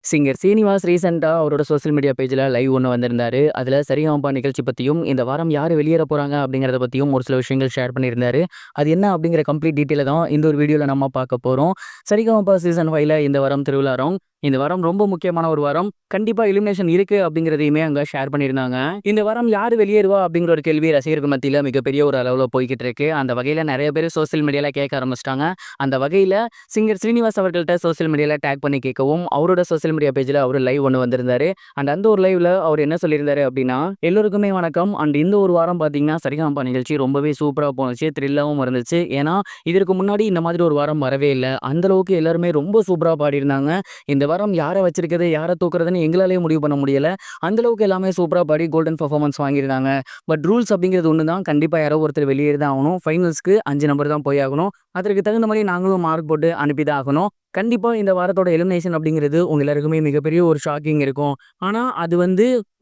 Singer Srinivas ரீசெண்டா அவரோட social media பேஜ்ல லைவ் ஒண்ணு வந்திருந்தாரு. அதுல சரிகமபா நிகழ்ச்சி பத்தியும், இந்த வாரம் யாரு வெளியேற போறாங்க அப்படிங்கிறத பத்தியும் ஒரு சில விஷயங்கள் ஷேர் பண்ணியிருந்தாரு. அது என்ன அப்படிங்கிற கம்ப்ளீட் டீட்டெயில தான் இந்த ஒரு வீடியோல நம்ம பார்க்க போறோம். சரிகமபா சீசன் 5ல இந்த வாரம் திருவிழா ரவுண்ட். இந்த வாரம் ரொம்ப முக்கியமான ஒரு வாரம். கண்டிப்பா எலிமினேஷன் இருக்கு அப்படிங்கிறதையுமே அங்க ஷேர் பண்ணியிருந்தாங்க. இந்த வாரம் யாரு வெளியேறுவா அப்படிங்கிற ஒரு கேள்வி ரசிகர்கள் மத்தியில மிகப்பெரிய ஒரு அளவுல போய்க்கிட்டு இருக்கு. அந்த வகையில நிறைய பேர் சோசியல் மீடியால கேட்க ஆரம்பிச்சிட்டாங்க. அந்த வகையில சிங்கர் ஸ்ரீனிவாஸ் அவர்கள்ட்ட சோசியல் மீடியால டேக் பண்ணி கேட்கவும், அவரோட சோசியல் மீடியா பேஜ்ல அவரு லைவ் ஒண்ணு வந்திருந்தாரு. அந்த ஒரு லைவ்ல அவர் என்ன சொல்லியிருந்தாரு அப்படின்னா, எல்லோருக்குமே வணக்கம். இந்த ஒரு வாரம் பார்த்தீங்கன்னா, சரிகமபா நிகழ்ச்சி ரொம்பவே சூப்பரா போனுச்சு. த்ரில்லாவும் இருந்துச்சு. ஏன்னா, இதற்கு முன்னாடி இந்த மாதிரி ஒரு வாரம் வரவே இல்ல. அந்த அளவுக்கு எல்லாருமே ரொம்ப சூப்பரா பாடியிருந்தாங்க. இந்த வாரம் யார வச்சிருக்கிறது, யார தூக்குறதுன்னு எங்களாலேயே முடிவு பண்ண முடியல. அந்த அளவுக்கு எல்லாமே சூப்பரா பாடி கோல்டன் பெர்ஃபார்மன்ஸ் வாங்கியிருந்தாங்க. பட் ரூல்ஸ் அப்படிங்கிறது ஒண்ணு தான். கண்டிப்பா யாரோ ஒருத்தர் வெளியேறி தான் ஆகணும். ஃபைனல்ஸ்க்கு 5 நபர் தான் போய் ஆகணும். அதற்கு தகுந்த மாரி நாங்களும் மார்க் போட்டு அனுப்பி தான் ஆகணும். கண்டிப்பா இந்த வாரத்தோட எலிமினேஷன் அப்படிங்கிறது உங்க எல்லாருக்குமே மிகப்பெரிய ஒரு ஷாக்கிங் இருக்கும். ஆனா, அது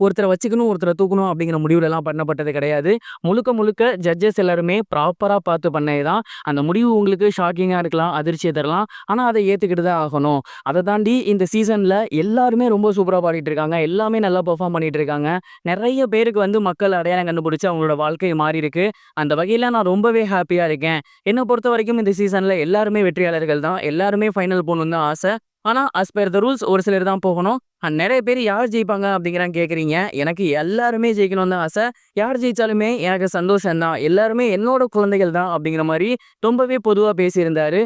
ஒருத்தர வச்சுக்கணும், ஒருத்தர தூக்கணும் அப்படிங்கிற முடிவுலலாம் பண்ணப்பட்டது கிடையாது. முழுக்க முழுக்க ஜட்ஜஸ் எல்லாருமே ப்ராப்பரா பார்த்து பண்ணது தான். அந்த முடிவு உங்களுக்கு ஷாக்கிங்கா இருக்கலாம், அதிர்ச்சிய தரலாம். ஆனா, அத ஏத்துக்கிட்டு தான் ஆகணும். அத தாண்டி இந்த சீசன்ல எல்லாருமே ரொம்ப சூப்பரா பாடிட்டு இருக்காங்க. எல்லாமே நல்லா பெர்ஃபார்ம் பண்ணிட்டு இருக்காங்க. நெறைய பேருக்கு மக்கள் அடையாளம் கண்டுபிடிச்சு அவங்களோட வாழ்க்கை மாறியிருக்கு. அந்த வகையில நான் ரொம்பவே ஹேப்பியா இருக்கேன். என்ன பொறுத்தவரைக்கும் இந்த சீசன்ல எல்லாருமே வெற்றியாளர்கள் தான். எல்லாருமே ஃபைனல் போகணும்னு தான் ஆசை. ஆனா, அஸ் பெர் த ரூல்ஸ் ஒரு சிலர் தான் போகணும். நெறைய பேர் யார் ஜெயிப்பாங்க அப்படிங்கிறாங்க கேட்குறீங்க. எனக்கு எல்லாருமே ஜெயிக்கணும்னு தான் ஆசை. யார் ஜெயிச்சாலுமே எனக்கு சந்தோஷம் தான். எல்லாருமே என்னோட குழந்தைகள் தான் அப்படிங்கிற மாரி ரொம்பவே பொதுவா பேசியிருந்தாரு.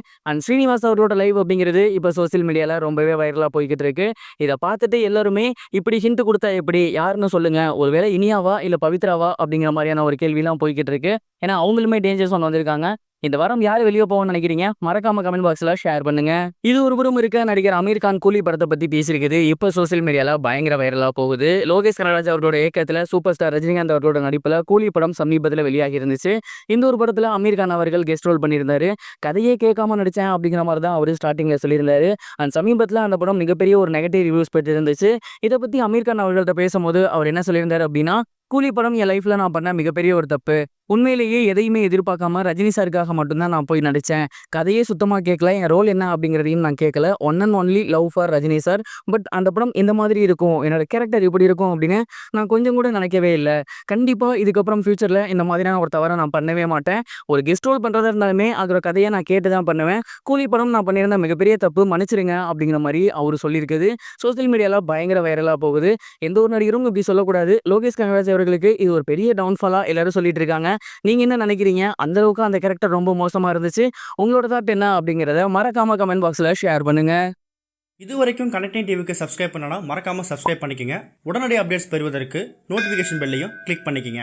ஸ்ரீனிவாஸ் அவரோட லைவ் அப்படிங்கிறது இப்ப சோசியல் மீடியால ரொம்பவே வைரலா போய்க்கிட்டு இருக்கு. இத பார்த்துட்டு எல்லாருமே இப்படி ஹிண்ட் குடுத்தா எப்படி? யாருன்னு சொல்லுங்க. ஒருவேளை இனியாவா? இல்ல பவித்ராவா? அப்படிங்கிற மாரியான ஒரு கேள்விலாம் போய்க்கிட்டு இருக்கு. ஏன்னா, அவங்களுமே டேஞ்சர் ஜோன் வந்திருக்காங்க. இந்த வாரம் யாரு வெளிய போவான்னு நினைக்கிறீங்க? மறக்காம கமெண்ட் பாக்ஸ்ல ஷேர் பண்ணுங்க. இது ஒருபுறம் இருக்க நடிகர் அமீர் கான் கூலி படத்த பத்தி பேசியிருக்குது. இப்ப சோசியல் மீடியால பயங்கர வைரலா போகுது. லோகேஷ் கனகராஜ் அவரோட இயக்கத்துல சூப்பர் ஸ்டார் ரஜினிகாந்த் அவரோட நடிப்புல கூலி படம் சமீபத்துல வெளியாகி இருந்துச்சு. இந்த ஒரு படத்துல அமீர் கான் அவர்கள் கெஸ்ட் ரோல் பண்ணியிருந்தாரு. கதையே கேட்காம நடிச்சேன் அப்படிங்கிற மாதிரி தான் அவரு ஸ்டார்டிங்ல சொல்லியிருந்தாரு. சமீபத்துல அந்த படம் மிகப்பெரிய ஒரு நெகட்டிவ் ரிவ்யூஸ் பெற்று இருந்துச்சு. இத பத்தி அமீர் கான் அவர்கள்ட்ட பேசும்போது அவர் என்ன சொல்லியிருந்தாரு அப்படின்னா, கூலி படம் என் லைஃப்ல நான் பண்ண மிகப்பெரிய ஒரு தப்பு. உண்மையிலேயே எதையுமே எதிர்பார்க்காம ரஜினி சாருக்காக மட்டும் தான் நான் போய் நடிச்சேன். கதையே சுத்தமா கேட்கல. என் ரோல் என்ன அப்படிங்கிறதையும் நான் கேட்கல. One and only love for Rajini sir. But அந்த படம் இந்த மாதிரி இருக்கும். என்னோட கேரக்டர் இப்படி இருக்கும் அப்படின்னு நான் கொஞ்சம் கூட நினைக்கவே இல்ல. கண்டிப்பா இதுக்கப்புறம் ஃபியூச்சர்ல இந்த மாதிரியான ஒரு தவற நான் பண்ணவே மாட்டேன். ஒரு கெஸ்ட் ரோல் பண்றதா இருந்தாலுமே அதோட கதையை நான் கேட்டு தான் பண்ணுவேன். கூலி படம் நான் பண்ணியிருந்த மிகப்பெரிய தப்பு. மன்னிச்சிடுங்க அப்படிங்கிற மாரி அவரு சொல்லியிருக்குது. சோசியல் மீடியால பயங்கர வைரலா போகுது. எந்த ஒரு நடிகரும் இப்படி சொல்லக்கூடாது. லோகேஷ் கனகராஜ் அவர்களுக்கு இது ஒரு பெரிய டவுன்ஃபாலா எல்லாரும் சொல்லிட்டு இருக்காங்க. நீங்க என்ன நினைக்கிறீங்க? அந்த அளவுக்கு அந்த கேரக்டர் ரொம்ப மோசமா இருந்துச்சு. உங்களோட தாட் என்ன அப்படிங்கிறத மறக்காம கமெண்ட் பாக்ஸ்ல ஷேர் பண்ணுங்க. இதுவரைக்கும் கனெக்டிங் டிவிக்கு சப்ஸ்கிரைப் பண்ணனா மறக்காம சப்ஸ்கிரைப் பண்ணிக்கங்க. உடனடி அப்டேட்ஸ் பெறுவதற்கு நோட்டிஃபிகேஷன் பெல்லையும் கிளிக் பண்ணிக்கங்க.